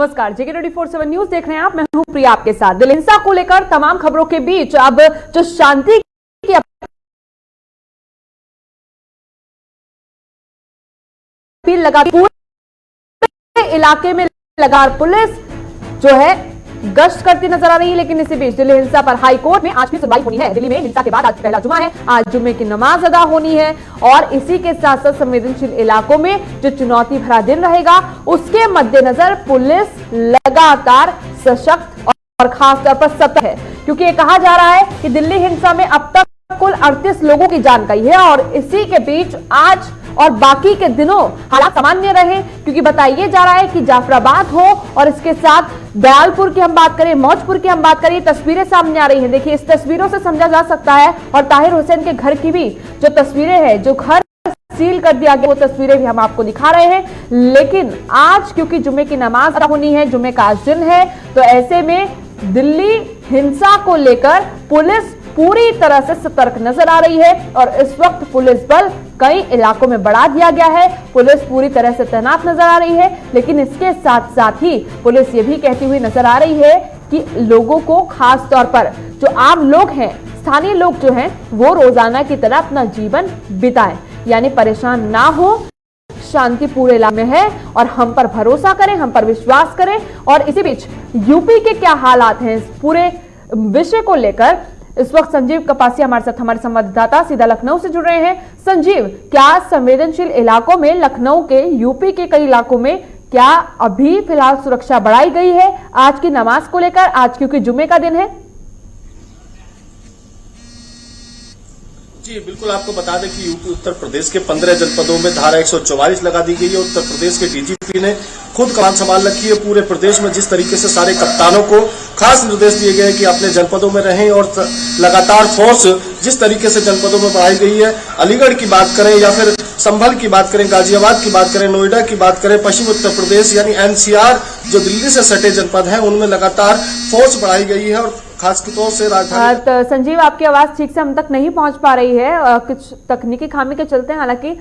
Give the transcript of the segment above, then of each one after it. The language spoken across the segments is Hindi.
नमस्कार, जेके 24/7 न्यूज देख रहे हैं आप। मैं हूं प्रिया आपके साथ। दिल्ली हिंसा को लेकर तमाम खबरों के बीच अब जो शांति की अपील लगा, पूरे इलाके में लगातार पुलिस जो है गश्त करती नजर आ रही है। लेकिन इसी बीच दिल्ली हिंसा पर हाई कोर्ट में आज भी सुनवाई होनी है। दिल्ली में हिंसा के बाद आज पहला जुमा है, आज जुम्मे की नमाज अदा होनी है और इसी के साथ साथ संवेदनशील इलाकों में जो चुनौती भरा दिन रहेगा उसके मद्देनजर पुलिस लगातार सशक्त और खासतौर पर सतर्क है, क्योंकि ये कहा जा रहा है कि दिल्ली हिंसा में अब तक कुल 38 लोगों की जान गई है और इसी के बीच आज और बाकी के दिनों हालात सामान्य रहे, क्योंकि बताइए जा रहा है कि जाफराबाद हो और इसके साथ दयालपुर की हम बात करें, मौजपुर की हम बात करें, तस्वीरें सामने आ रही हैं। देखिए, इस तस्वीरों से समझा जा सकता है और ताहिर हुसैन के घर की भी जो तस्वीरें हैं, जो घर सील कर दिया गया, वो तस्वीरें भी हम आपको दिखा रहे हैं। लेकिन आज क्योंकि जुम्मे की नमाज अदा होनी है, जुम्मे का आज दिन है, तो ऐसे में दिल्ली हिंसा को लेकर पुलिस पूरी तरह से सतर्क नजर आ रही है और इस वक्त पुलिस बल कई इलाकों में बढ़ा दिया गया है। पुलिस पूरी तरह से तैनात नजर आ रही है, लेकिन इसके साथ साथ ही पुलिस ये भी कहती हुई नजर आ रही है कि लोगों को, खास तौर पर जो आम लोग हैं, स्थानीय लोग जो हैं, वो रोजाना की तरह अपना जीवन बिताएं, यानी परेशान ना हो, शांति पूरे इलाके में है और हम पर भरोसा करें, हम पर विश्वास करें। और इसी बीच यूपी के क्या हालात हैं, इस पूरे विषय को लेकर इस वक्त संजीव कपासिया हमारे साथ, हमारे संवाददाता सीधा लखनऊ से जुड़ रहे हैं। संजीव, क्या संवेदनशील इलाकों में, लखनऊ के, यूपी के कई इलाकों में क्या अभी फिलहाल सुरक्षा बढ़ाई गई है आज की नमाज को लेकर, आज क्योंकि जुम्मे का दिन है? जी बिल्कुल, आपको बता दें कि यूपी उत्तर प्रदेश के 15 जनपदों में धारा 144 लगा दी गई है। उत्तर प्रदेश के डीजीपी ने खुद कमान संभाल रखी है। पूरे प्रदेश में जिस तरीके से सारे कप्तानों को खास निर्देश दिए गए हैं कि अपने जनपदों में रहें और लगातार फोर्स जिस तरीके से जनपदों में बढ़ाई गई है, अलीगढ़ की बात करें या फिर संभल की बात करें, गाजियाबाद की बात करें, नोएडा की बात करें, पश्चिम उत्तर प्रदेश यानी एनसीआर जो दिल्ली से सटे जनपद हैं, उनमें लगातार फोर्स बढ़ाई गई है और खास तौर से राजधानी। तो संजीव, आपकी आवाज ठीक से हम तक नहीं पहुंच पा रही है, कुछ तकनीकी खामी के चलते, हालांकि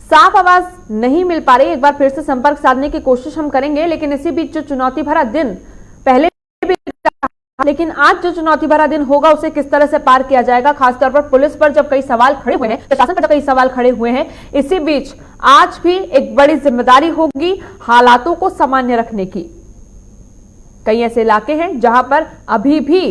साफ आवाज नहीं मिल पा रही। एक बार फिर से संपर्क साधने की कोशिश हम करेंगे। लेकिन इसी बीच जो चुनौती भरा दिन पहले भी, लेकिन आज जो चुनौती भरा दिन होगा उसे किस तरह से पार किया जाएगा, खासतौर पर पुलिस पर जब कई सवाल खड़े हुए हैं, प्रशासन पर जब कई सवाल खड़े हुए हैं, इसी बीच आज भी एक बड़ी जिम्मेदारी होगी हालातों को सामान्य रखने की। कई ऐसे इलाके हैं जहां पर अभी भी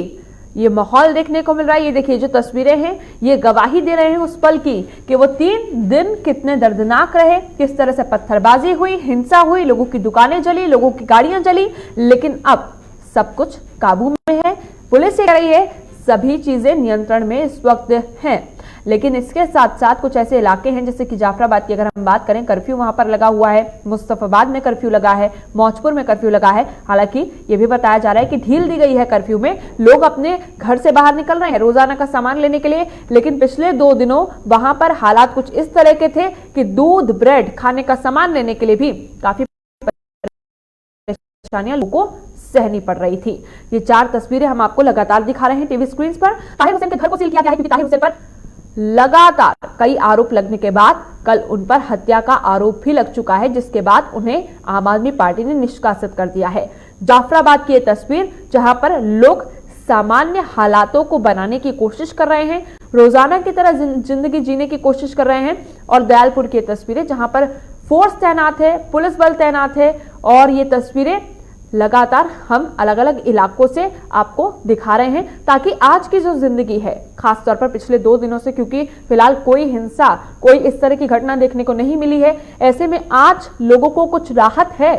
ये माहौल देखने को मिल रहा है। ये देखिए, जो तस्वीरें हैं ये गवाही दे रहे हैं उस पल की कि वो 3 दिन कितने दर्दनाक रहे, किस तरह से पत्थरबाजी हुई, हिंसा हुई, लोगों की दुकानें जली, लोगों की गाड़ियां जली। लेकिन अब सब कुछ काबू में है, पुलिस ये कह रही है सभी चीजें नियंत्रण में इस वक्त हैं। लेकिन इसके साथ साथ कुछ ऐसे इलाके हैं जैसे कि जाफराबाद की अगर हम बात करें, कर्फ्यू वहां पर लगा हुआ है, मुस्तफाबाद में कर्फ्यू लगा है, मौजपुर में कर्फ्यू लगा है। हालांकि ये भी बताया जा रहा है कि ढील दी गई है कर्फ्यू में, लोग अपने घर से बाहर निकल रहे हैं रोजाना का सामान लेने के लिए। लेकिन पिछले 2 दिनों वहां पर हालात कुछ इस तरह के थे कि दूध, ब्रेड, खाने का सामान लेने के लिए भी काफी परेशानियां लोगों को सहनी पड़ रही थी। ये 4 तस्वीरें हम आपको लगातार दिखा रहे हैं टीवी स्क्रीन पर। ताहिर हुसैन के घर को सील किया गया है क्योंकि ताहिर हुसैन पर लगातार कई आरोप लगने के बाद कल उन पर हत्या का आरोप भी लग चुका है, जिसके बाद उन्हें आम आदमी पार्टी ने निष्कासित कर दिया है। जाफराबाद की ये तस्वीर जहां पर लोग सामान्य हालातों को बनाने की कोशिश कर रहे हैं, रोजाना की तरह जिंदगी जीने की कोशिश कर रहे हैं। और दयालपुर की तस्वीरें जहां पर फोर्स तैनात है, पुलिस बल तैनात है और ये तस्वीरें लगातार हम अलग अलग इलाकों से आपको दिखा रहे हैं ताकि आज की जो जिंदगी है, खासतौर पर पिछले 2 दिनों से, क्योंकि फिलहाल कोई हिंसा, कोई इस तरह की घटना देखने को नहीं मिली है, ऐसे में आज लोगों को कुछ राहत है।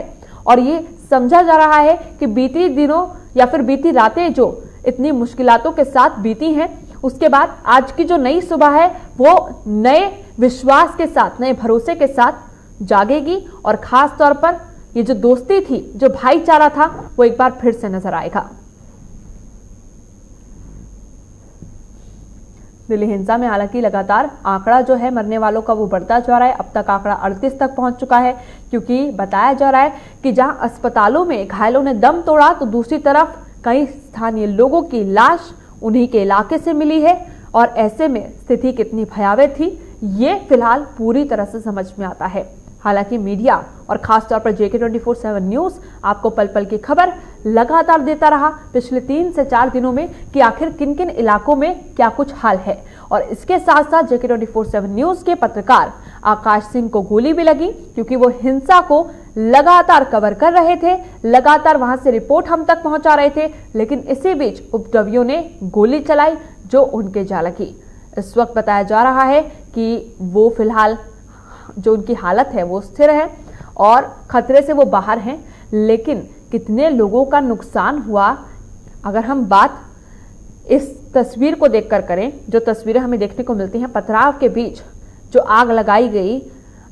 और ये समझा जा रहा है कि बीती दिनों या फिर बीती रातें जो इतनी मुश्किलातों के साथ बीती हैं, उसके बाद आज की जो नई सुबह है वो नए विश्वास के साथ, नए भरोसे के साथ जागेगी और खास तौर पर ये जो दोस्ती थी, जो भाईचारा था, वो एक बार फिर से नजर आएगा। दिल्ली हिंसा में हालांकि लगातार आंकड़ा जो है मरने वालों का वो बढ़ता जा रहा है। अब तक आंकड़ा 38 तक पहुंच चुका है, क्योंकि बताया जा रहा है कि जहां अस्पतालों में घायलों ने दम तोड़ा तो दूसरी तरफ कई स्थानीय लोगों की लाश उन्हीं के इलाके से मिली है। और ऐसे में स्थिति कितनी भयावह थी ये फिलहाल पूरी तरह से समझ में आता है। हालांकि मीडिया और खासतौर पर JK24/7 न्यूज आपको पल पल की खबर लगातार देता रहा पिछले 3 से 4 दिनों में कि आखिर किन किन इलाकों में क्या कुछ हाल है। और इसके साथ साथ JK24/7 न्यूज के पत्रकार आकाश सिंह को गोली भी लगी क्योंकि वो हिंसा को लगातार कवर कर रहे थे, लगातार वहां से रिपोर्ट हम तक पहुंचा रहे थे, लेकिन इसी बीच उपद्रवियों ने गोली चलाई जो उनके जा लगी। इस वक्त बताया जा रहा है कि वो फिलहाल जो उनकी हालत है वो स्थिर है और खतरे से वो बाहर हैं, लेकिन कितने लोगों का नुकसान हुआ अगर हम बात इस तस्वीर को देखकर करें, जो तस्वीरें हमें देखने को मिलती हैं पथराव के बीच जो आग लगाई गई,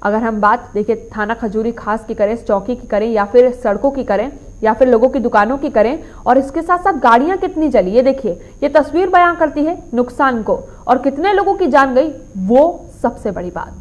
अगर हम बात देखिए थाना खजूरी खास की करें, चौकी की करें या फिर सड़कों की करें या फिर लोगों की दुकानों की करें, और इसके साथ साथ गाड़ियां कितनी जली, ये देखिए ये तस्वीर बयां करती है नुकसान को और कितने लोगों की जान गई, वो सबसे बड़ी बात।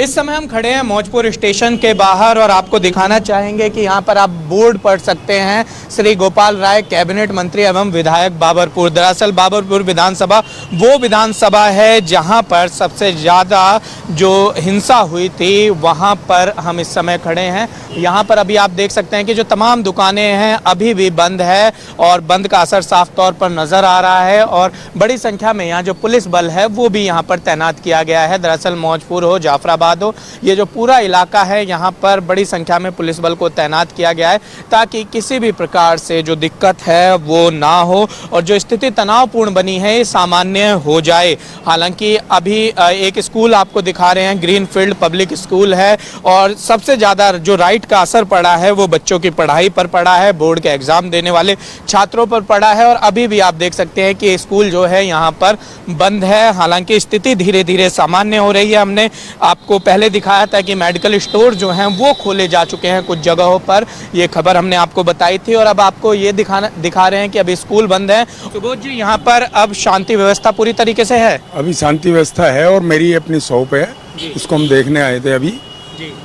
इस समय हम खड़े हैं मौजपुर स्टेशन के बाहर और आपको दिखाना चाहेंगे कि यहाँ पर आप बोर्ड पढ़ सकते हैं श्री गोपाल राय कैबिनेट मंत्री एवं विधायक बाबरपुर। दरअसल बाबरपुर विधानसभा वो विधानसभा है जहाँ पर सबसे ज़्यादा जो हिंसा हुई थी, वहाँ पर हम इस समय खड़े हैं। यहाँ पर अभी आप देख सकते हैं कि जो तमाम दुकानें हैं अभी भी बंद है और बंद का असर साफ तौर पर नज़र आ रहा है और बड़ी संख्या में यहाँ जो पुलिस बल है वो भी यहाँ पर तैनात किया गया है। दरअसल मौजपुर हो, जाफराबाद हो, ये जो पूरा इलाका है यहाँ पर बड़ी संख्या में पुलिस बल को तैनात किया गया है ताकि किसी भी प्रकार से जो दिक्कत है वो ना हो और जो स्थिति तनावपूर्ण बनी है ये सामान्य हो जाए। हालांकि अभी एक स्कूल आपको दिखा रहे हैं, ग्रीनफील्ड पब्लिक स्कूल है और सबसे ज़्यादा जो राइट का असर पड़ा है वो बच्चों की पढ़ाई पर पड़ा है, बोर्ड के एग्जाम देने वाले छात्रों पर पड़ा है और अभी भी आप देख सकते हैं कि स्कूल जो है यहाँ पर बंद है। हालांकि स्थिति धीरे धीरे सामान्य हो रही है। हमने आपको पहले दिखाया था कि मेडिकल स्टोर जो हैं वो खोले जा चुके हैं कुछ जगहों पर, ये खबर हमने आपको बताई थी और अब आपको ये दिखा रहे हैं कि अभी स्कूल बंद है। सुबोध जी, यहाँ पर अब शांति व्यवस्था पूरी तरीके से है? अभी शांति व्यवस्था है और मेरी अपनी शॉप है, इसको हम देखने आए थे अभी।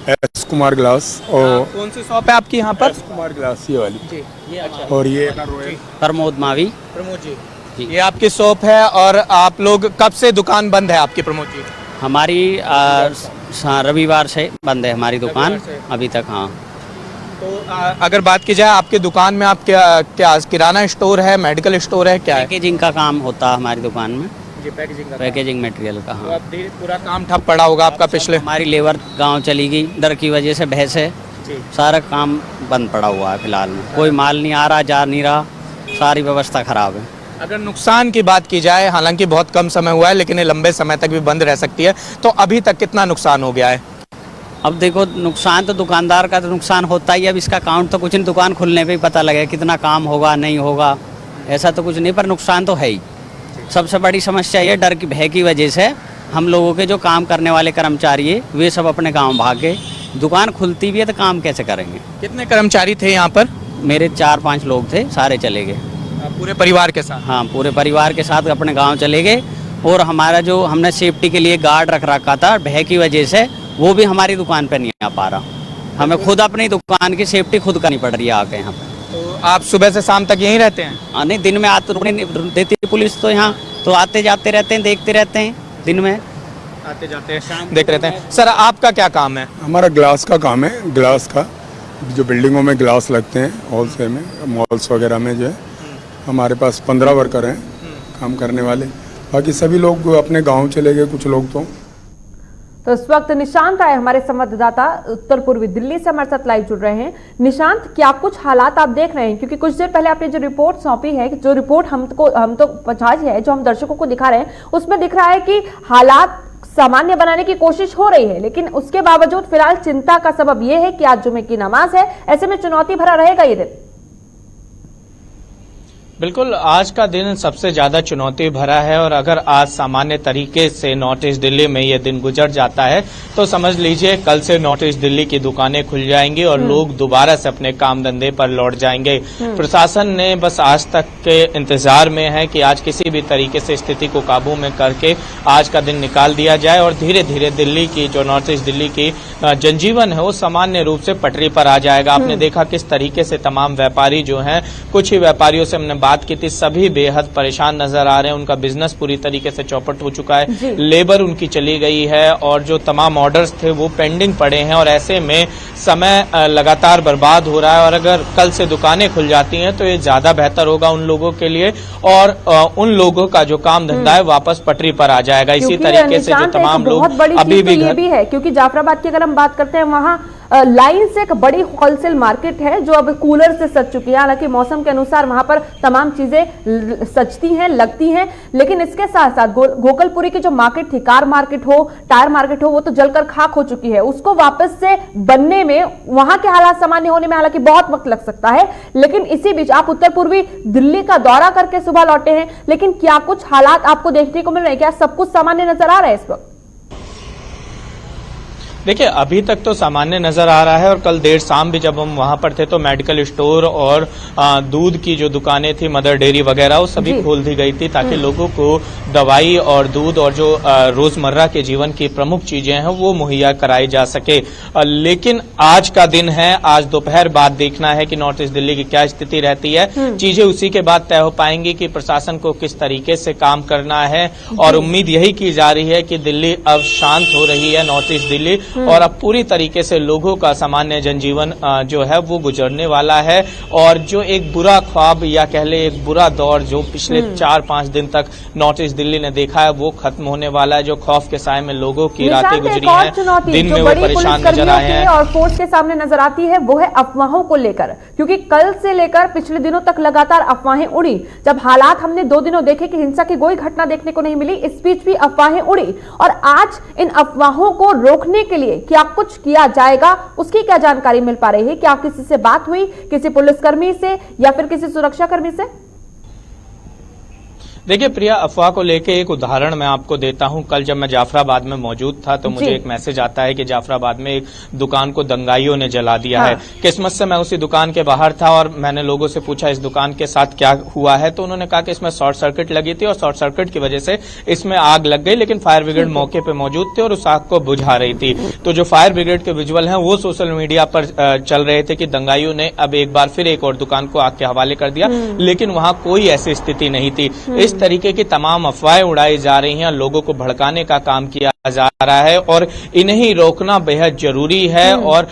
S Kumar glass. और कौन सी शॉप है आपकी यहाँ पर? एस कुमार ग्लास ये वाली जी, ये अच्छा। और ये प्रमोद मावी। प्रमोद जी, ये आपकी शॉप है और आप लोग कब से दुकान बंद है आपकी प्रमोद जी? हमारी रविवार से बंद है हमारी दुकान अभी तक। हाँ, तो अगर बात की जाए आपकी दुकान में आप क्या किराना स्टोर है, मेडिकल स्टोर है, क्या है? पैकेजिंग का काम होता है हमारी दुकान में, पैकेजिंग मटेरियल का। तो हाँ, अब पूरा काम ठप पड़ा होगा आपका पिछले? हमारी लेबर गांव चली गई डर की वजह से, भय से सारा काम बंद पड़ा हुआ है फिलहाल में। कोई माल नहीं आ रहा, जा नहीं रहा, सारी व्यवस्था खराब है। अगर नुकसान की बात की जाए, हालांकि बहुत कम समय हुआ है लेकिन ये लंबे समय तक भी बंद रह सकती है, तो अभी तक कितना नुकसान हो गया है? अब देखो, नुकसान तो दुकानदार का तो नुकसान होता ही है। अब इसका काउंट तो कुछ नहीं, दुकान खुलने पे ही पता लगेगा कितना काम होगा नहीं होगा, ऐसा तो कुछ नहीं, पर नुकसान तो है ही। सबसे बड़ी समस्या ये डर की भय की वजह से हम लोगों के जो काम करने वाले कर्मचारी है वे सब अपने गाँव भाग गए। दुकान खुलती भी है तो काम कैसे करेंगे? कितने कर्मचारी थे यहाँ पर? मेरे 4-5 लोग थे, सारे चले गए। पूरे परिवार के साथ? हाँ, पूरे परिवार के साथ अपने गांव चले गए। और हमारा जो हमने सेफ्टी के लिए गार्ड रख रखा था भय की वजह से, वो भी हमारी दुकान पे नहीं आ पा रहा। हमें खुद अपनी दुकान की सेफ्टी खुद करनी पड़ रही है आके यहाँ पे। तो आप सुबह से शाम तक यहीं रहते हैं? हाँ, नहीं, दिन में आते रुकने देती है पुलिस, तो यहाँ तो आते जाते रहते हैं, देखते रहते हैं, दिन में आते जाते हैं, देख रहते हैं। सर, आपका क्या काम है? हमारा ग्लास का काम है, ग्लास का जो बिल्डिंगों में ग्लास लगते हैं होलसेल में, मॉल्स वगैरह में जो है। हमारे पास 15 वर्कर हैं काम करने वाले, बाकी सभी लोग अपने गांव चले गए, कुछ लोग तो इस वक्त निशांत राय हमारे संवाददाता उत्तर पूर्वी दिल्ली से हमारे साथ लाइव जुड़ रहे हैं। निशांत, क्या कुछ हालात आप देख रहे हैं? क्योंकि कुछ देर पहले आपने जो रिपोर्ट सौंपी है, जो रिपोर्ट हम तो पहुंचाई है, जो हम दर्शकों को दिखा रहे हैं, उसमें दिख रहा है कि हालात सामान्य बनाने की कोशिश हो रही है, लेकिन उसके बावजूद फिलहाल चिंता का सबब यह है कि आज जुमे की नमाज है, ऐसे में चुनौती भरा रहेगा ये दिन। बिल्कुल, आज का दिन सबसे ज्यादा चुनौती भरा है और अगर आज सामान्य तरीके से नॉर्थ ईस्ट दिल्ली में ये दिन गुजर जाता है तो समझ लीजिए कल से नॉर्थ ईस्ट दिल्ली की दुकानें खुल जाएंगी और लोग दोबारा से अपने काम धंधे पर लौट जाएंगे। प्रशासन ने बस आज तक के इंतजार में है कि आज किसी भी तरीके से स्थिति को काबू में करके आज का दिन निकाल दिया जाए और धीरे धीरे दिल्ली की जो नॉर्थ ईस्ट दिल्ली की जनजीवन है वो सामान्य रूप से पटरी पर आ जाएगा। आपने देखा किस तरीके से तमाम व्यापारी जो हैं, कुछ ही व्यापारियों से हमने बात की थी, सभी बेहद परेशान नजर आ रहे हैं। उनका बिजनेस पूरी तरीके से चौपट हो चुका है, लेबर उनकी चली गई है और जो तमाम ऑर्डर्स थे वो पेंडिंग पड़े हैं और ऐसे में समय लगातार बर्बाद हो रहा है। और अगर कल से दुकानें खुल जाती हैं तो ये ज्यादा बेहतर होगा उन लोगों के लिए और उन लोगों का जो काम धंधा है वापस पटरी पर आ जाएगा। इसी तरीके से जो तमाम लोग अभी भी ये भी है, क्योंकि जाफराबाद की अगर हम बात करते हैं, वहां लाइन से एक बड़ी होलसेल मार्केट है जो अब कूलर से सज चुकी है। हालांकि मौसम के अनुसार वहां पर तमाम चीजें सजती हैं, लगती हैं, लेकिन इसके साथ साथ गोकलपुरी की जो मार्केट थी, कार मार्केट हो, टायर मार्केट हो, वो तो जलकर खाक हो चुकी है। उसको वापस से बनने में, वहां के हालात सामान्य होने में हालांकि बहुत वक्त लग सकता है। लेकिन इसी बीच आप उत्तर पूर्वी दिल्ली का दौरा करके सुबह लौटे हैं, लेकिन क्या कुछ हालात आपको देखने को मिल रहे हैं? क्या सब कुछ सामान्य नजर आ रहा है इस वक्त? देखिए, अभी तक तो सामान्य नजर आ रहा है और कल देर शाम भी जब हम वहां पर थे तो मेडिकल स्टोर और दूध की जो दुकानें थी, मदर डेयरी वगैरह, वो सभी खोल दी गई थी ताकि लोगों को दवाई और दूध और जो रोजमर्रा के जीवन की प्रमुख चीजें हैं वो मुहैया कराई जा सके। लेकिन आज का दिन है, आज दोपहर बाद देखना है कि नॉर्थ ईस्ट दिल्ली की क्या स्थिति रहती है। चीजें उसी के बाद तय हो पाएंगी कि प्रशासन को किस तरीके से काम करना है और उम्मीद यही की जा रही है कि दिल्ली अब शांत हो रही है, नॉर्थ ईस्ट दिल्ली, और अब पूरी तरीके से लोगों का सामान्य जनजीवन जो है वो गुजरने वाला है और जो एक बुरा ख्वाब या कह ले एक बुरा दौर जो पिछले 4-5 दिन तक नॉर्थ ईस्ट दिल्ली ने देखा है वो खत्म होने वाला है। जो खौफ के साए में लोगों की रातें गुजरी हैं, दिन में वो परेशान नजर आए हैं और फोर्स के सामने नजर आती है, वो है अफवाहों को लेकर, क्योंकि कल से लेकर पिछले दिनों तक लगातार अफवाहें उड़ी। जब हालात हमने 2 दिनों देखे कि हिंसा की कोई घटना देखने को नहीं मिली, इस बीच भी अफवाहें उड़ी और आज इन अफवाहों को रोकने के लिए क्या कुछ किया जाएगा, उसकी क्या जानकारी मिल पा रही है? क्या किसी से बात हुई, किसी पुलिसकर्मी से या फिर किसी सुरक्षाकर्मी से? देखिए प्रिया, अफवाह को लेके एक उदाहरण मैं आपको देता हूं। कल जब मैं जाफराबाद में मौजूद था तो मुझे एक मैसेज आता है कि जाफराबाद में एक दुकान को दंगाइयों ने जला दिया है। किस्मत से मैं उसी दुकान के बाहर था और मैंने लोगों से पूछा इस दुकान के साथ क्या हुआ है, तो उन्होंने कहा कि इसमें शॉर्ट सर्किट लगी थी और शॉर्ट सर्किट की वजह से इसमें आग लग गई, लेकिन फायर ब्रिगेड मौके पर मौजूद थे और उस आग को बुझा रही थी। तो जो फायर ब्रिगेड के विजुअल हैं वो सोशल मीडिया पर चल रहे थे कि दंगाइयों ने अब एक बार फिर एक और दुकान को आग के हवाले कर दिया, लेकिन वहां कोई ऐसी स्थिति नहीं थी। इस तरीके की तमाम अफवाहें उड़ाई जा रही हैं, लोगों को भड़काने का काम किया जा रहा है और इन्हें रोकना बेहद जरूरी है और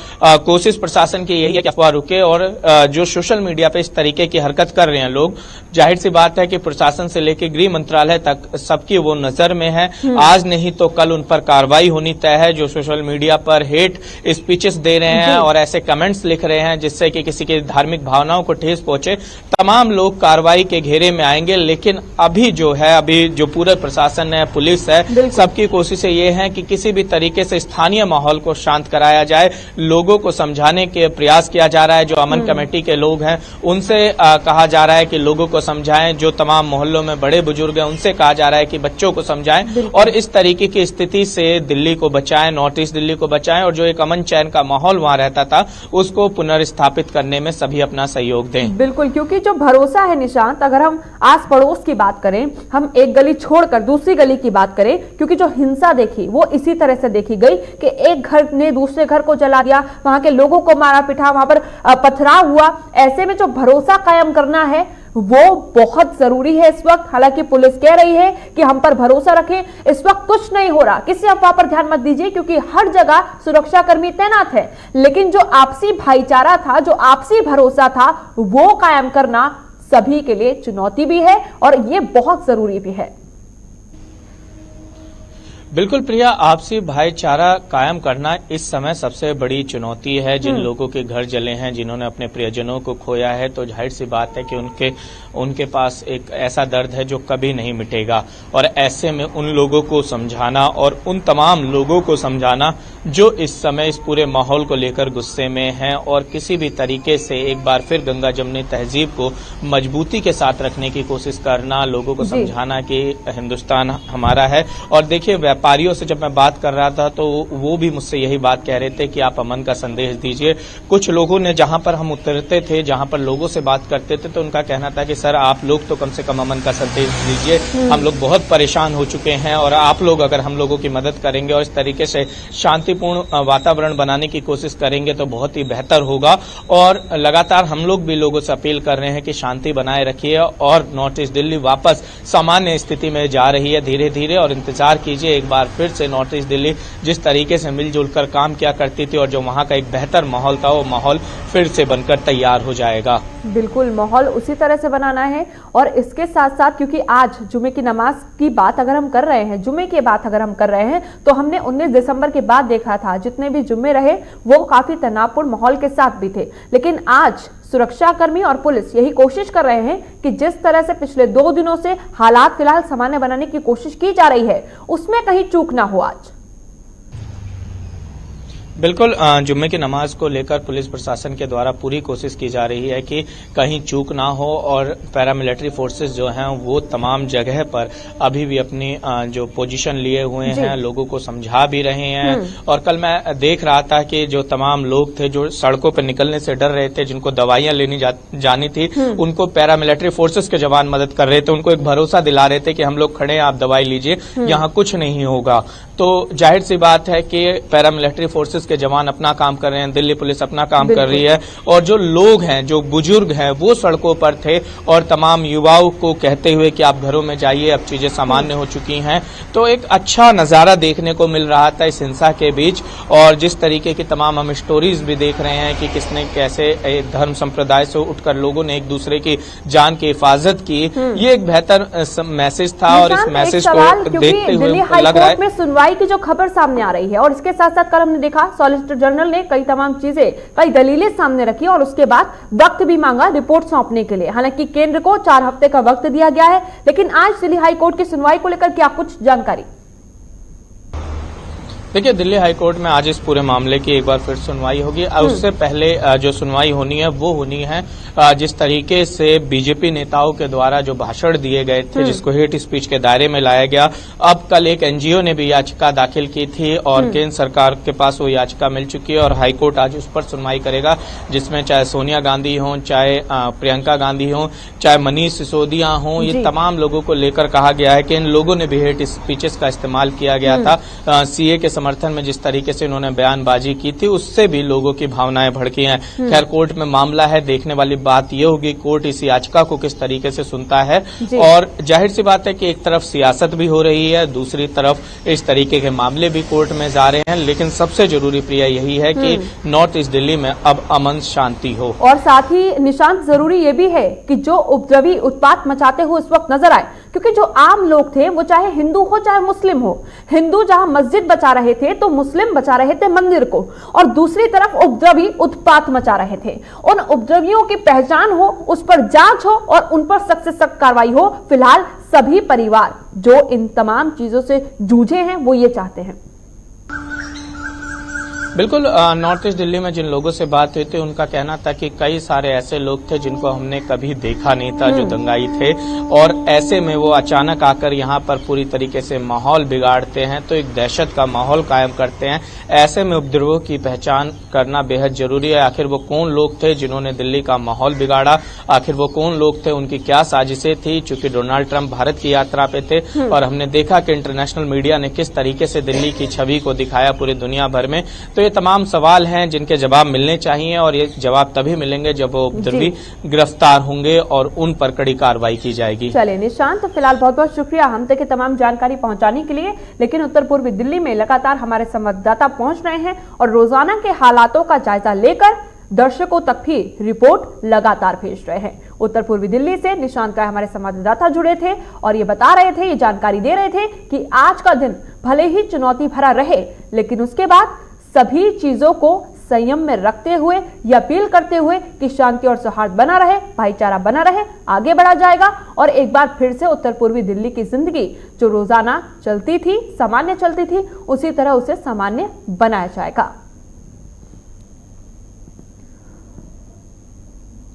कोशिश प्रशासन की यही है कि अफवाह रुके और जो सोशल मीडिया पे इस तरीके की हरकत कर रहे हैं लोग, जाहिर सी बात है कि प्रशासन से लेकर गृह मंत्रालय तक सबकी वो नजर में है। आज नहीं तो कल उन पर कार्रवाई होनी तय है। जो सोशल मीडिया पर हेट स्पीचेस दे रहे हैं और ऐसे कमेंट्स लिख रहे हैं जिससे कि किसी की धार्मिक भावनाओं को ठेस पहुंचे, तमाम लोग कार्रवाई के घेरे में आएंगे। लेकिन अभी जो पूरे प्रशासन है, पुलिस है, सबकी कोशिश ये है कि किसी भी तरीके से स्थानीय माहौल को शांत कराया जाए। लोगों को समझाने के प्रयास किया जा रहा है। जो अमन कमेटी के लोग हैं उनसे कहा जा रहा है कि लोगों को समझाएं। जो तमाम मोहल्लों में बड़े बुजुर्ग हैं उनसे कहा जा रहा है कि बच्चों को समझाएं और इस तरीके की स्थिति से दिल्ली को बचाएं, नॉर्थ ईस्ट दिल्ली को बचाएं और जो एक अमन चैन का माहौल वहां रहता था उसको पुनर्स्थापित करने में सभी अपना सहयोग दें। बिल्कुल, क्योंकि जो भरोसा है निशांत, अगर हम आस पड़ोस की बात करें, हम एक गली छोड़कर दूसरी गली की बात करें, क्योंकि जो हिंसा देखी वो इसी तरह से देखी गई कि एक घर ने दूसरे घर को जला दिया, वहां के लोगों को मारा पिटा, वहां पर पथराव हुआ। ऐसे में जो भरोसा कायम करना है वो बहुत जरूरी है इस वक्त। हालांकि पुलिस कह रही है कि हम पर भरोसा रखें, इस वक्त कुछ नहीं हो रहा, किसी अफवाह पर ध्यान मत दीजिए क्योंकि हर जगह सुरक्षाकर्मी तैनात है। लेकिन जो आपसी भाईचारा था, जो आपसी भरोसा था, वो कायम करना सभी के लिए चुनौती भी है और ये बहुत जरूरी भी है। बिल्कुल प्रिया, आपसी भाईचारा कायम करना इस समय सबसे बड़ी चुनौती है। जिन लोगों के घर जले हैं, जिन्होंने अपने प्रियजनों को खोया है, तो जाहिर सी बात है कि उनके पास एक ऐसा दर्द है जो कभी नहीं मिटेगा और ऐसे में उन लोगों को समझाना और उन तमाम लोगों को समझाना जो इस समय इस पूरे माहौल को लेकर गुस्से में हैं और किसी भी तरीके से एक बार फिर गंगा जमनी तहजीब को मजबूती के साथ रखने की कोशिश करना, लोगों को समझाना कि हिंदुस्तान हमारा है। और देखिए, व्यापारियों से जब मैं बात कर रहा था तो वो भी मुझसे यही बात कह रहे थे कि आप अमन का संदेश दीजिए। कुछ लोगों ने, जहां पर हम उतरते थे, जहां पर लोगों से बात करते थे, तो उनका कहना था कि सर आप लोग तो कम से कम अमन का संदेश दीजिए, हम लोग बहुत परेशान हो चुके हैं और आप लोग अगर हम लोगों की मदद करेंगे और इस तरीके से शांतिपूर्ण वातावरण बनाने की कोशिश करेंगे तो बहुत ही बेहतर होगा। और लगातार हम लोग भी लोगों से अपील कर रहे हैं कि शांति बनाए रखिए और नॉर्थ ईस्ट दिल्ली वापस सामान्य स्थिति में जा रही है धीरे धीरे, और इंतजार कीजिए एक बार फिर से नॉर्थ ईस्ट दिल्ली जिस तरीके से मिलजुल कर काम किया करती थी और जो वहां का एक बेहतर माहौल था, वो माहौल फिर से बनकर तैयार हो जाएगा। बिल्कुल, माहौल उसी तरह से बनाना है। और इसके साथ साथ, क्योंकि आज जुमे की नमाज की बात अगर हम कर रहे हैं, जुमे की बात अगर हम कर रहे हैं, तो हमने 19 दिसंबर के बाद देखा था जितने भी जुम्मे रहे वो काफी तनावपूर्ण माहौल के साथ भी थे। लेकिन आज सुरक्षाकर्मी और पुलिस यही कोशिश कर रहे हैं कि जिस तरह से पिछले 2 दिनों से हालात फिलहाल सामान्य बनाने की कोशिश की जा रही है, उसमें कहीं चूक ना हो आज। बिल्कुल, जुम्मे की नमाज को लेकर पुलिस प्रशासन के द्वारा पूरी कोशिश की जा रही है कि कहीं चूक ना हो, और पैरामिलिट्री फोर्सेस जो हैं वो तमाम जगह पर अभी भी अपनी जो पोजीशन लिए हुए हैं, लोगों को समझा भी रहे हैं। और कल मैं देख रहा था कि जो तमाम लोग थे जो सड़कों पर निकलने से डर रहे थे, जिनको दवाइयां लेनी जानी थी, उनको पैरामिलिट्री फोर्सेस के जवान मदद कर रहे थे, उनको एक भरोसा दिला रहे थे कि हम लोग खड़े हैं, आप दवाई लीजिए, यहाँ कुछ नहीं होगा। तो जाहिर सी बात है कि पैरामिलिट्री फोर्सेस के जवान अपना काम कर रहे हैं, दिल्ली पुलिस अपना काम कर रही है, और जो लोग हैं, जो बुजुर्ग हैं, वो सड़कों पर थे और तमाम युवाओं को कहते हुए कि आप घरों में जाइए, अब चीजें सामान्य हो चुकी हैं। तो एक अच्छा नजारा देखने को मिल रहा था इस हिंसा के बीच। और जिस तरीके की तमाम हम स्टोरीज भी देख रहे हैं कि किसने कैसे धर्म संप्रदाय से उठकर लोगों ने एक दूसरे की जान की हिफाजत की, ये एक बेहतर मैसेज था। और इस मैसेज को देखते हुए लग रहा है सुनवाई की जो खबर सामने आ रही है, और इसके साथ साथ कल हमने देखा सॉलिसिटर जनरल ने कई तमाम चीजें, कई दलीलें सामने रखी और उसके बाद वक्त भी मांगा रिपोर्ट सौंपने के लिए। हालांकि केंद्र को 4 हफ्ते का वक्त दिया गया है, लेकिन आज दिल्ली हाईकोर्ट की सुनवाई को लेकर क्या कुछ जानकारी? देखिए, दिल्ली हाईकोर्ट में आज इस पूरे मामले की एक बार फिर सुनवाई होगी। उससे पहले जो सुनवाई होनी है वो होनी है जिस तरीके से बीजेपी नेताओं के द्वारा जो भाषण दिए गए थे, जिसको हेट स्पीच के दायरे में लाया गया। अब कल एक एनजीओ ने भी याचिका दाखिल की थी और केंद्र सरकार के पास वो याचिका मिल चुकी है और हाईकोर्ट आज उस पर सुनवाई करेगा, जिसमें चाहे सोनिया गांधी हों, चाहे प्रियंका गांधी हों, चाहे मनीष सिसोदिया हों, ये तमाम लोगों को लेकर कहा गया है कि इन लोगों ने भी हेट स्पीचेस का इस्तेमाल किया गया था। सीए के समर्थन में जिस तरीके से इन्होंने बयानबाजी की थी, उससे भी लोगों की भावनाएं भड़की हैं। खैर, कोर्ट में मामला है, देखने वाली बात यह होगी कोर्ट इस याचिका को किस तरीके से सुनता है। और जाहिर सी बात है कि एक तरफ सियासत भी हो रही है, दूसरी तरफ इस तरीके के मामले भी कोर्ट में जा रहे हैं, लेकिन सबसे जरूरी प्रिया यही है कि नॉर्थ ईस्ट दिल्ली में अब अमन शांति हो। और साथ ही निशांत, जरूरी ये भी है कि जो उपद्रवी उत्पात मचाते हुए इस वक्त नजर आए, क्योंकि जो आम लोग थे वो चाहे हिंदू हो चाहे मुस्लिम हो, हिंदू जहां मस्जिद बचा रहे थे तो मुस्लिम बचा रहे थे मंदिर को, और दूसरी तरफ उपद्रवी उत्पात मचा रहे थे। उन उपद्रवियों की पहचान हो, उस पर जांच हो और उन पर सख्त से सख्त कार्रवाई हो। फिलहाल सभी परिवार जो इन तमाम चीजों से जूझे हैं वो ये चाहते हैं। बिल्कुल, नॉर्थ ईस्ट दिल्ली में जिन लोगों से बात हुई थी उनका कहना था कि कई सारे ऐसे लोग थे जिनको हमने कभी देखा नहीं था, जो दंगाई थे, और ऐसे में वो अचानक आकर यहाँ पर पूरी तरीके से माहौल बिगाड़ते हैं, तो एक दहशत का माहौल कायम करते हैं। ऐसे में उपद्रवों की पहचान करना बेहद जरूरी है। आखिर वो कौन लोग थे जिन्होंने दिल्ली का माहौल बिगाड़ा, आखिर वो कौन लोग थे, उनकी क्या साजिशें थी। चूंकि डोनाल्ड ट्रंप भारत की यात्रा पे थे और हमने देखा कि इंटरनेशनल मीडिया ने किस तरीके से दिल्ली की छवि को दिखाया पूरी दुनिया भर में। तो ये तमाम सवाल हैं जिनके जवाब मिलने चाहिए, और ये जवाब तभी मिलेंगे जब वो उपद्रवी गिरफ्तार होंगे और उन पर कड़ी कार्रवाई की जाएगी। चलिए निशांत, फिलहाल बहुत बहुत शुक्रिया हम तक तमाम जानकारी पहुंचाने के लिए। लेकिन उत्तर पूर्वी दिल्ली में लगातार हमारे संवाददाता पहुंच रहे हैं और रोजाना के हालातों का जायजा लेकर दर्शकों तक भी रिपोर्ट लगातार भेज रहे हैं। उत्तर पूर्वी दिल्ली से निशांत का हमारे संवाददाता जुड़े थे और ये बता रहे थे, ये जानकारी दे रहे थे कि आज का दिन भले ही चुनौती भरा रहे, लेकिन उसके बाद सभी चीजों को संयम में रखते हुए या अपील करते हुए कि शांति और सौहार्द बना रहे, भाईचारा बना रहे, आगे बढ़ा जाएगा और एक बार फिर से उत्तर पूर्वी दिल्ली की जिंदगी जो रोजाना चलती थी, सामान्य चलती थी, उसी तरह उसे सामान्य बनाया जाएगा।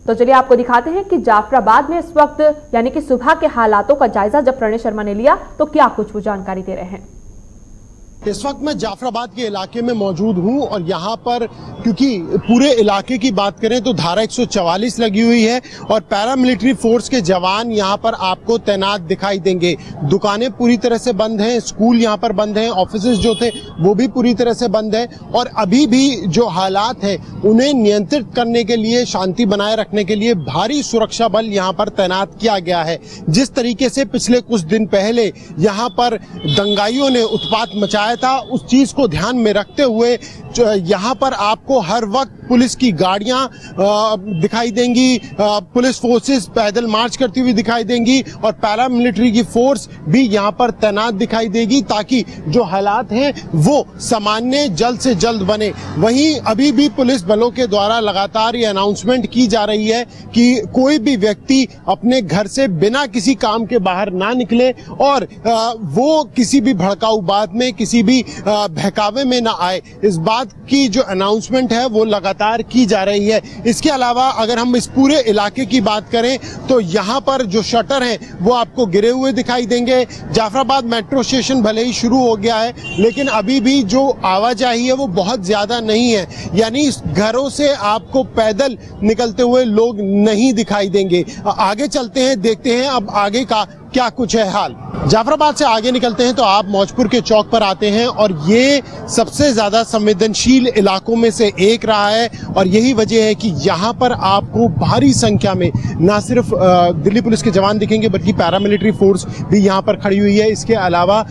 तो चलिए आपको दिखाते हैं कि जाफराबाद में इस वक्त यानी कि सुबह के हालातों का जायजा जब प्रणय शर्मा ने लिया तो क्या कुछ वो जानकारी दे रहे हैं। इस वक्त मैं जाफराबाद के इलाके में मौजूद हूं और यहाँ पर क्योंकि पूरे इलाके की बात करें तो धारा 144 लगी हुई है और पैरामिलिट्री फोर्स के जवान यहाँ पर आपको तैनात दिखाई देंगे। दुकानें पूरी तरह से बंद हैं, स्कूल यहाँ पर बंद हैं, ऑफिसेज जो थे वो भी पूरी तरह से बंद है और अभी भी जो हालात है उन्हें नियंत्रित करने के लिए, शांति बनाए रखने के लिए भारी सुरक्षा बल यहाँ पर तैनात किया गया है। जिस तरीके से पिछले कुछ दिन पहले यहाँ पर दंगाइयों ने उत्पात मचाया था, उस चीज को ध्यान में रखते हुए यहाँ पर आपको हर वक्त पुलिस की गाड़ियां दिखाई देंगी, पुलिस फोर्सेस पैदल मार्च करती हुई दिखाई देंगी और पैरामिलिट्री की फोर्स भी यहाँ पर तैनात दिखाई देगी ताकि जो हालात हैं वो सामान्य जल्द से जल्द बने। वहीं अभी भी पुलिस बलों के द्वारा लगातार ये अनाउंसमेंट की जा रही है कि कोई भी व्यक्ति अपने घर से बिना किसी काम के बाहर ना निकले और वो किसी भी भड़काऊ बात में, किसी भी बहकावे में ना आए। इस बात की जो अनाउंसमेंट है वो लगातार की जा रही है। इसके अलावा अगर हम इस पूरे इलाके की बात करें तो यहाँ पर जो शटर हैं वो आपको गिरे हुए दिखाई देंगे। जाफराबाद मेट्रो स्टेशन भले ही शुरू हो गया है लेकिन अभी भी जो आवाजाही है वो बहुत ज्यादा नहीं है, यानी घरों से आपको पैदल निकलते हुए लोग नहीं दिखाई देंगे। आगे चलते हैं, देखते हैं अब आगे का क्या कुछ है हाल। जाफराबाद से आगे निकलते हैं तो आप मौजपुर के चौक पर आते हैं और ये सबसे ज्यादा संवेदनशील इलाकों में से एक रहा है और यही वजह है कि यहाँ पर आपको भारी संख्या में ना सिर्फ दिल्ली पुलिस के जवान दिखेंगे बल्कि पैरामिलिट्री फोर्स भी यहाँ पर खड़ी हुई है। इसके अलावा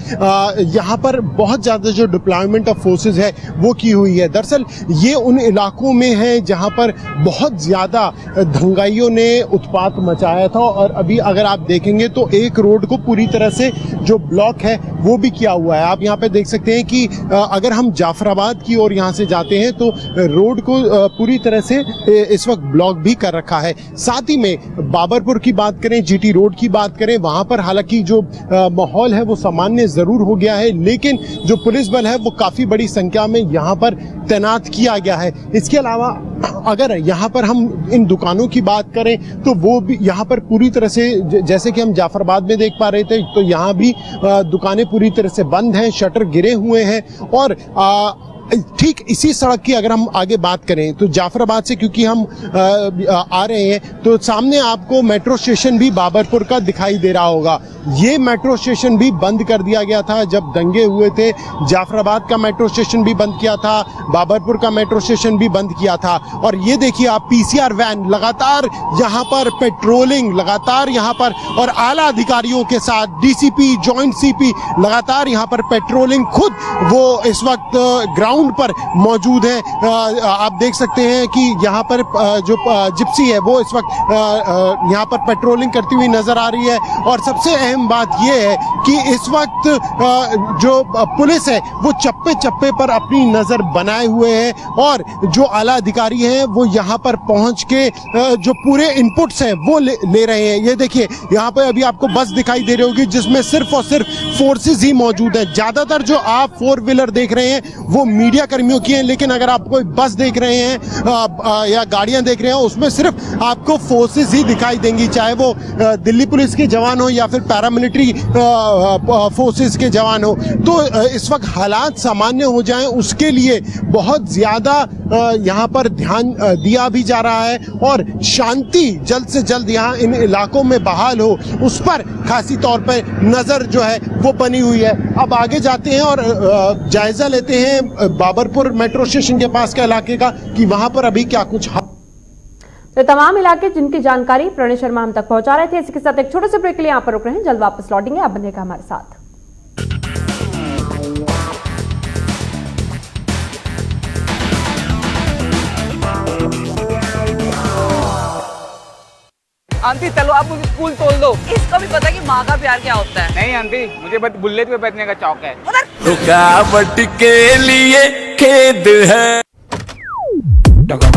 यहाँ पर बहुत ज्यादा जो डिप्लॉयमेंट ऑफ फोर्सेज है वो की हुई है। दरअसल ये उन इलाकों में है जहाँ पर बहुत ज्यादा दंगाइयों ने उत्पात मचाया था और अभी अगर आप देखेंगे तो एक रोड को पूरी तरह से जो ब्लॉक है वो भी किया हुआ है। आप यहाँ पे देख सकते हैं कि अगर हम जाफराबाद की ओर यहाँ से जाते हैं तो रोड को पूरी तरह से इस वक्त ब्लॉक भी कर रखा है। साथ ही में बाबरपुर की बात करें, जीटी रोड की बात करें, वहां पर हालांकि जो माहौल है वो सामान्य जरूर हो गया है लेकिन जो पुलिस बल है वो काफी बड़ी संख्या में यहाँ पर तैनात किया गया है। इसके अलावा अगर यहाँ पर हम इन दुकानों की बात करें तो वो भी यहाँ पर पूरी तरह से जैसे कि हम जाफराबाद में देख पा रहे थे तो यहाँ भी दुकानें पूरी तरह से बंद हैं, शटर गिरे हुए हैं और ठीक इसी सड़क की अगर हम आगे बात करें तो जाफराबाद से क्योंकि हम आ रहे हैं तो सामने आपको मेट्रो स्टेशन भी बाबरपुर का दिखाई दे रहा होगा। ये मेट्रो स्टेशन भी बंद कर दिया गया था जब दंगे हुए थे। जाफराबाद का मेट्रो स्टेशन भी बंद किया था, बाबरपुर का मेट्रो स्टेशन भी बंद किया था और ये देखिए आप पीसीआर वैन लगातार यहाँ पर पेट्रोलिंग, लगातार यहाँ पर और आला अधिकारियों के साथ डीसीपी, जॉइंट सीपी लगातार यहाँ पर पेट्रोलिंग, खुद वो इस वक्त ग्राउंड पर मौजूद है। आप देख सकते हैं कि यहाँ पर जो जिप्सी है वो इस वक्त यहाँ पर पेट्रोलिंग करती हुई नजर आ रही है और सबसे अहम बात यह है कि इस वक्त जो पुलिस है वो चप्पे चप्पे पर अपनी नजर बनाए हुए है और जो आला अधिकारी हैं वो यहाँ पर पहुंच के जो पूरे इनपुट्स हैं वो ले रहे हैं। ये देखिए यहाँ पे अभी आपको बस दिखाई दे रही होगी जिसमें सिर्फ और सिर्फ फोर्सेस ही मौजूद है। ज्यादातर जो आप फोर व्हीलर देख रहे हैं वो मीडिया कर्मियों की हैं लेकिन अगर आप कोई बस देख रहे हैं या गाड़ियां देख रहे हैं उसमें सिर्फ आपको फोर्सेस ही दिखाई देंगी, चाहे वो दिल्ली पुलिस के जवान हो या फिर पैरामिलिट्री फोर्सेस के जवान हो। तो इस वक्त हालात सामान्य हो जाएं उसके लिए बहुत ज्यादा यहाँ पर ध्यान दिया भी जा रहा है और शांति जल्द से जल्द यहाँ इन इलाकों में बहाल हो उस पर खासी तौर पर नजर जो है वो बनी हुई है। अब आगे जाते हैं और जायजा लेते हैं बाबरपुर मेट्रो स्टेशन के पास के इलाके का कि वहां पर अभी क्या कुछ तो तमाम इलाके जिनकी जानकारी प्रणय शर्मा हम तक पहुंचा रहे थे। इसके साथ एक छोटे से ब्रेक के लिए यहाँ पर रुक रहे हैं, जल्द वापस लौटेंगे, आप बनेगा हमारे साथ। आंटी चलो आप मुझे स्कूल तोड़ दो। इसको भी पता कि माँ का प्यार क्या होता है। नहीं आंटी मुझे बस बुलेट पे बैठने का शौक है। रुकावट के लिए खेद है।